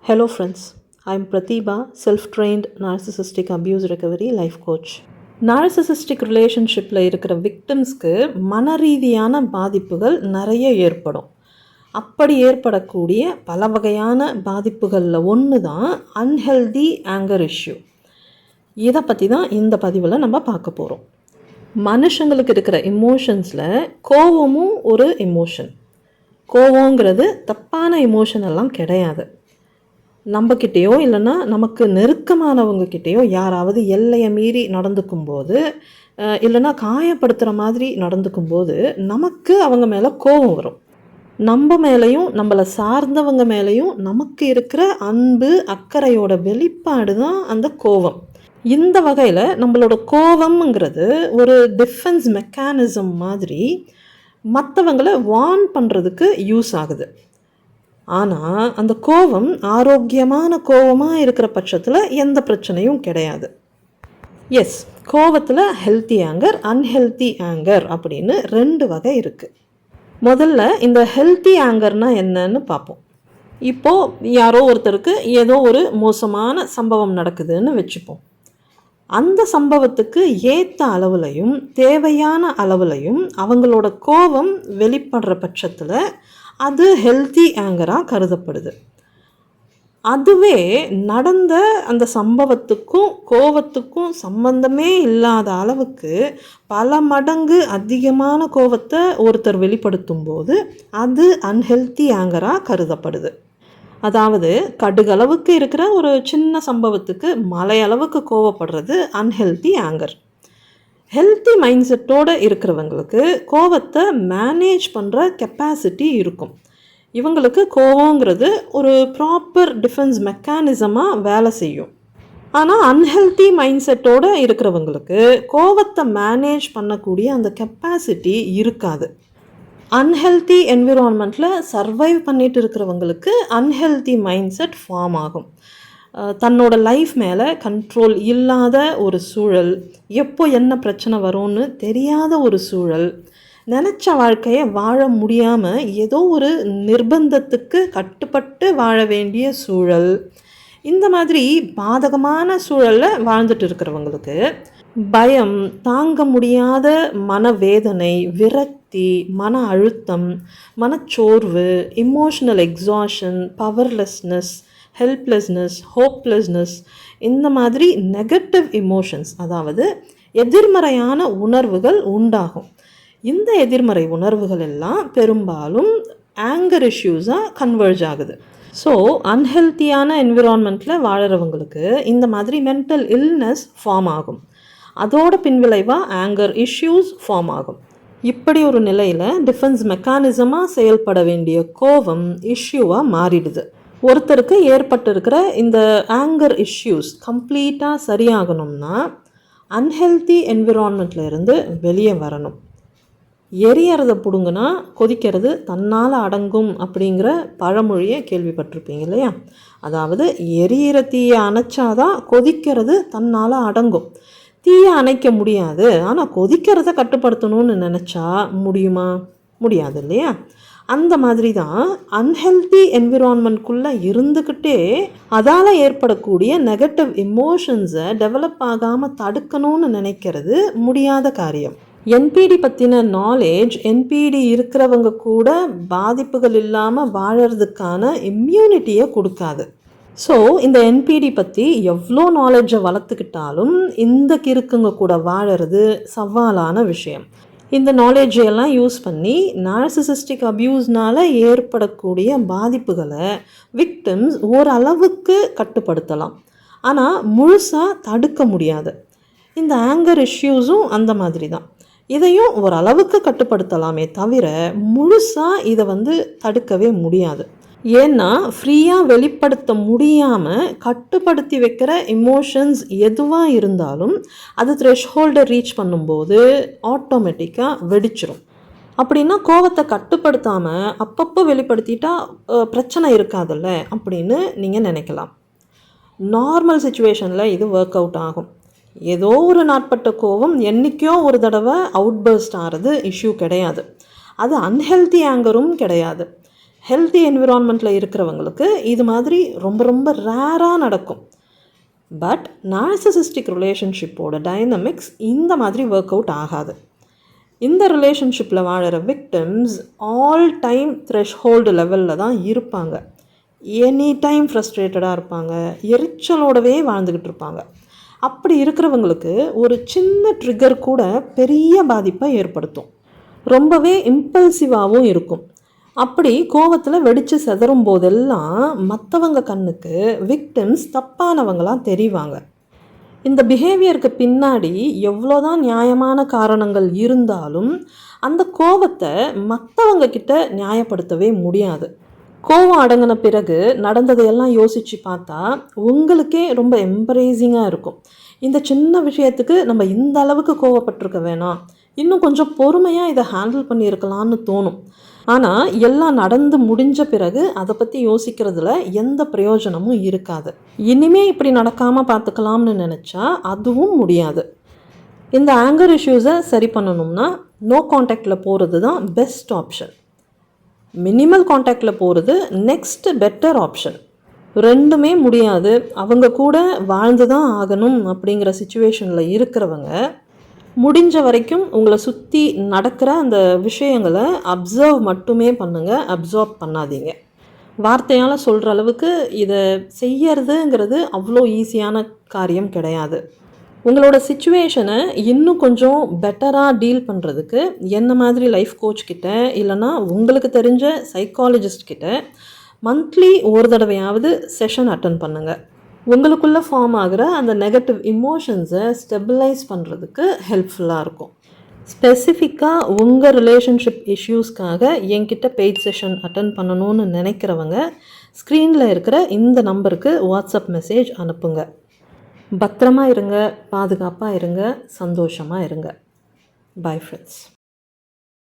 Hello friends, I am Pratibha, self-trained narcissistic abuse recovery life coach. Narcissistic ரிலேஷன்ஷிப்பில் இருக்கிற விக்டிம்ஸ்க்கு மனரீதியான பாதிப்புகள் நிறைய ஏற்படும். அப்படி ஏற்படக்கூடிய பல வகையான பாதிப்புகளில் ஒன்று தான் அன்ஹெல்தி ஆங்கர் இஷ்யூ. இதை பற்றி தான் இந்த பதிவில் நம்ம பார்க்க போகிறோம். மனுஷங்களுக்கு இருக்கிற எமோஷன்ஸில் கோவமும் ஒரு எமோஷன். கோவங்கிறது தப்பான எமோஷன் எல்லாம் கிடையாது. நம்மக்கிட்டேயோ இல்லைன்னா நமக்கு நெருக்கமானவங்கக்கிட்டேயோ யாராவது எல்லையை மீறி நடந்துக்கும்போது இல்லைன்னா காயப்படுத்துகிற மாதிரி நடந்துக்கும்போது நமக்கு அவங்க மேலே கோபம் வரும். நம்ம மேலேயும் நம்மளை சார்ந்தவங்க மேலேயும் நமக்கு இருக்கிற அன்பு அக்கறையோட வெளிப்பாடு தான் அந்த கோபம். இந்த வகையில் நம்மளோட கோபம்ங்கிறது ஒரு டிஃபென்ஸ் மெக்கானிசம் மாதிரி மற்றவங்களை வார்ன் பண்ணுறதுக்கு யூஸ் ஆகுது. ஆனால் அந்த கோபம் ஆரோக்கியமான கோபமாக இருக்கிற பட்சத்தில் எந்த பிரச்சனையும் கிடையாது. எஸ், கோபத்தில் ஹெல்த்தி ஆங்கர், அன்ஹெல்த்தி ஆங்கர் அப்படின்னு ரெண்டு வகை இருக்குது. முதல்ல இந்த ஹெல்த்தி ஆங்கர்னால் என்னன்னு பார்ப்போம். இப்போது யாரோ ஒருத்தருக்கு ஏதோ ஒரு மோசமான சம்பவம் நடக்குதுன்னு வச்சுப்போம். அந்த சம்பவத்துக்கு ஏற்ற அளவுலையும் தேவையான அளவுலையும் அவங்களோட கோபம் வெளிப்படுற பட்சத்தில் அது ஹெல்த்தி ஆங்கராக கருதப்படுது. அதுவே நடந்த அந்த சம்பவத்துக்கும் கோபத்துக்கும் சம்பந்தமே இல்லாத அளவுக்கு பல மடங்கு அதிகமான கோபத்தை ஒருத்தர் வெளிப்படுத்தும் போது அது அன்ஹெல்த்தி ஆங்கராக கருதப்படுது. அதாவது கடுகளவுக்கு இருக்கிற ஒரு சின்ன சம்பவத்துக்கு மலையளவுக்கு கோவப்படுறது அன்ஹெல்த்தி ஆங்கர். ஹெல்த்தி மைண்ட் செட்டோடு இருக்கிறவங்களுக்கு கோவத்தை மேனேஜ் பண்ணுற கெப்பாசிட்டி இருக்கும். இவங்களுக்கு கோவங்கிறது ஒரு ப்ராப்பர் டிஃபென்ஸ் மெக்கானிசமாக வேலை செய்யும். ஆனால் அன்ஹெல்த்தி மைண்ட் செட்டோடு இருக்கிறவங்களுக்கு கோவத்தை மேனேஜ் பண்ணக்கூடிய அந்த கெப்பாசிட்டி இருக்காது. அன்ஹெல்த்தி என்விரான்மெண்ட்டில் சர்வைவ் பண்ணிட்டு இருக்கிறவங்களுக்கு அன்ஹெல்த்தி மைண்ட் செட் ஃபார்ம் ஆகும். தன்னோட லைஃப் மேலே கண்ட்ரோல் இல்லாத ஒரு சூழல், எப்போ என்ன பிரச்சனை வரும்னு தெரியாத ஒரு சூழல், நினச்ச வாழ்க்கையை வாழ முடியாமல் ஏதோ ஒரு நிர்பந்தத்துக்கு கட்டுப்பட்டு வாழ வேண்டிய சூழல், இந்த மாதிரி பாதகமான சூழலில் வாழ்ந்துட்டு இருக்கிறவங்களுக்கு பயம், தாங்க முடியாத மனவேதனை, விரக்தி, மன அழுத்தம், மனச்சோர்வு, இமோஷனல் எக்ஸாஷன், பவர்லெஸ்னஸ், ஹெல்ப்லெஸ்னஸ், ஹோப்லெஸ்னஸ், இந்த மாதிரி நெகட்டிவ் இமோஷன்ஸ், அதாவது எதிர்மறையான உணர்வுகள் உண்டாகும். இந்த எதிர்மறை உணர்வுகள் எல்லாம் பெரும்பாலும் ஆங்கர் இஷ்யூஸாக கன்வர்ஜ் ஆகுது. ஸோ அன்ஹெல்த்தியான என்விரான்மெண்ட்டில் வாழறவங்களுக்கு இந்த மாதிரி மென்டல் இல்னஸ் ஃபார்ம் ஆகும். அதோட பின்விளைவாக ஆங்கர் இஷ்யூஸ் ஃபார்ம் ஆகும். இப்படி ஒரு நிலையில் டிஃபென்ஸ் மெக்கானிசமாக செயல்பட வேண்டிய கோபம் இஷ்யூவாக மாறிடுது. ஒருத்தருக்கு ஏற்பட்டிருக்கிற இந்த ஆங்கர் இஷ்யூஸ் கம்ப்ளீட்டாக சரியாகணும்னா அன்ஹெல்த்தி என்விரான்மெண்ட்டில் இருந்து வெளியே வரணும். எரியறதை பிடுங்குனா கொதிக்கிறது தன்னால் அடங்கும் அப்படிங்கிற பழமொழியை கேள்விப்பட்டிருப்பீங்க இல்லையா? அதாவது எரியிற தீயை அணைச்சாதான் கொதிக்கிறது தன்னால் அடங்கும். தீயை அணைக்க முடியாது, ஆனால் கொதிக்கிறத கட்டுப்படுத்தணும்னு நினச்சா முடியுமா? முடியாது இல்லையா? அந்த மாதிரி தான் அன்ஹெல்த்தி என்விரான்மெண்ட்குள்ளே இருந்துக்கிட்டே அதால் ஏற்படக்கூடிய நெகட்டிவ் இமோஷன்ஸை டெவலப் ஆகாமல் தடுக்கணும்னு நினைக்கிறது முடியாத காரியம். என்பிடி பற்றின நாலேஜ் என்பிடி இருக்கிறவங்க கூட பாதிப்புகள் இல்லாமல் வாழறதுக்கான இம்யூனிட்டியை கொடுக்காது. ஸோ இந்த என்பிடி பற்றி எவ்வளோ நாலேஜை வளர்த்துக்கிட்டாலும் இந்த கிறுக்குங்க கூட வாழறது சவாலான விஷயம். இந்த நாலேஜையெல்லாம் யூஸ் பண்ணி நார்சிசிஸ்டிக் அப்யூஸ்னால் ஏற்படக்கூடிய பாதிப்புகளை விக்டிம்ஸ் ஓரளவுக்கு கட்டுப்படுத்தலாம், ஆனால் முழுசாக தடுக்க முடியாது. இந்த ஆங்கர் இஷ்யூஸும் அந்த மாதிரி தான். இதையும் ஓரளவுக்கு கட்டுப்படுத்தலாமே தவிர முழுசாக இதை தடுக்கவே முடியாது. ஏன்னா ஃப்ரீயாக வெளிப்படுத்த முடியாமல் கட்டுப்படுத்தி வைக்கிற எமோஷன்ஸ் எதுவாக இருந்தாலும் அது த்ரெஷ்ஹோல்டை ரீச் பண்ணும்போது ஆட்டோமேட்டிக்காக வெடிச்சிடும். அப்படின்னா கோபத்தை கட்டுப்படுத்தாமல் அப்பப்போ வெளிப்படுத்திட்டா பிரச்சனை இருக்காதுல்ல அப்படின்னு நீங்கள் நினைக்கலாம். நார்மல் சுச்சுவேஷனில் இது ஒர்க் அவுட் ஆகும். ஏதோ ஒரு நாட்பட்ட கோபம் என்றைக்கோ ஒரு தடவை அவுட்பர்ஸ்ட் ஆகிறது இஷ்யூ கிடையாது. அது அன்ஹெல்த்தி ஆங்கரும் கிடையாது. ஹெல்த்தி என்விரான்மெண்ட்டில் இருக்கிறவங்களுக்கு இது மாதிரி ரொம்ப ரொம்ப ரேராக நடக்கும். பட் நார்சிசிஸ்டிக் ரிலேஷன்ஷிப்போட டைனமிக்ஸ் இந்த மாதிரி ஒர்க் அவுட் ஆகாது. இந்த ரிலேஷன்ஷிப்பில் வாழற விக்டிம்ஸ் ஆல் டைம் த்ரெஷ்ஹோல்டு லெவலில் தான் இருப்பாங்க. எனி டைம் ஃப்ரஸ்ட்ரேட்டடாக இருப்பாங்க, எரிச்சலோடவே வாழ்ந்துக்கிட்டு இருப்பாங்க. அப்படி இருக்கிறவங்களுக்கு ஒரு சின்ன ட்ரிகர் கூட பெரிய பாதிப்பை ஏற்படுத்தும். ரொம்பவே இம்பல்சிவாகவும் இருக்கும். அப்படி கோவத்தில் வெடித்து செதறும் போதெல்லாம் மற்றவங்க கண்ணுக்கு விக்டிம்ஸ் தப்பானவங்களாம் தெரிவாங்க. இந்த பிஹேவியருக்கு பின்னாடி எவ்வளோதான் நியாயமான காரணங்கள் இருந்தாலும் அந்த கோவத்தை மற்றவங்க கிட்ட நியாயப்படுத்தவே முடியாது. கோவம் அடங்கின பிறகு நடந்ததையெல்லாம் யோசித்து பார்த்தா உங்களுக்கே ரொம்ப எம்பரேசிங்காக இருக்கும். இந்த சின்ன விஷயத்துக்கு நம்ம இந்த அளவுக்கு கோவப்பட்டிருக்க வேணாம், இன்னும் கொஞ்சம் பொறுமையாக இதை ஹேண்டில் பண்ணியிருக்கலான்னு தோணும். ஆனால் எல்லாம் நடந்து முடிஞ்ச பிறகு அதை பற்றி யோசிக்கிறதுல எந்த பிரயோஜனமும் இருக்காது. இனிமே இப்படி நடக்காமல் பார்த்துக்கலாம்னு நினச்சா அதுவும் முடியாது. இந்த ஆங்கர் இஷ்யூஸை சரி பண்ணணும்னா நோ காண்டாக்டில் போகிறது தான் பெஸ்ட் ஆப்ஷன். மினிமல் காண்டாக்டில் போகிறது நெக்ஸ்ட் பெட்டர் ஆப்ஷன். ரெண்டுமே முடியாது, அவங்க கூட வாழ்ந்து தான் ஆகணும் அப்படிங்கிற சிச்சுவேஷனில் இருக்கிறவங்க முடிஞ்ச வரைக்கும் உங்களை சுற்றி நடக்கிற அந்த விஷயங்களை அப்சர்வ் மட்டுமே பண்ணுங்கள், அப்சார்ப் பண்ணாதீங்க. வார்த்தையால் சொல்கிற அளவுக்கு இதை செய்யறதுங்கிறது அவ்வளோ ஈஸியான காரியம் கிடையாது. உங்களோட சிச்சுவேஷனை இன்னும் கொஞ்சம் பெட்டராக டீல் பண்ணுறதுக்கு என்ன மாதிரி லைஃப் கோச் கிட்ட இல்லைனா உங்களுக்கு தெரிஞ்ச சைக்காலஜிஸ்ட் கிட்ட மந்த்லி ஒரு தடவையாவது செஷன் அட்டன் பண்ணுங்கள். உங்களுக்குள்ளே ஃபார்ம் ஆகிற அந்த நெகட்டிவ் இமோஷன்ஸை ஸ்டெபிலைஸ் பண்ணுறதுக்கு ஹெல்ப்ஃபுல்லாக இருக்கும். ஸ்பெசிஃபிக்காக உங்கள் ரிலேஷன்ஷிப் இஷ்யூஸ்க்காக என்கிட்ட பெய்ட் செஷன் அட்டன் பண்ணணும்னு நினைக்கிறவங்க ஸ்க்ரீனில் இருக்கிற இந்த நம்பருக்கு வாட்ஸ்அப் மெசேஜ் அனுப்புங்க. பத்திரமா இருங்க, பாதுகாப்பாக இருங்க, சந்தோஷமாக இருங்க. Bye friends.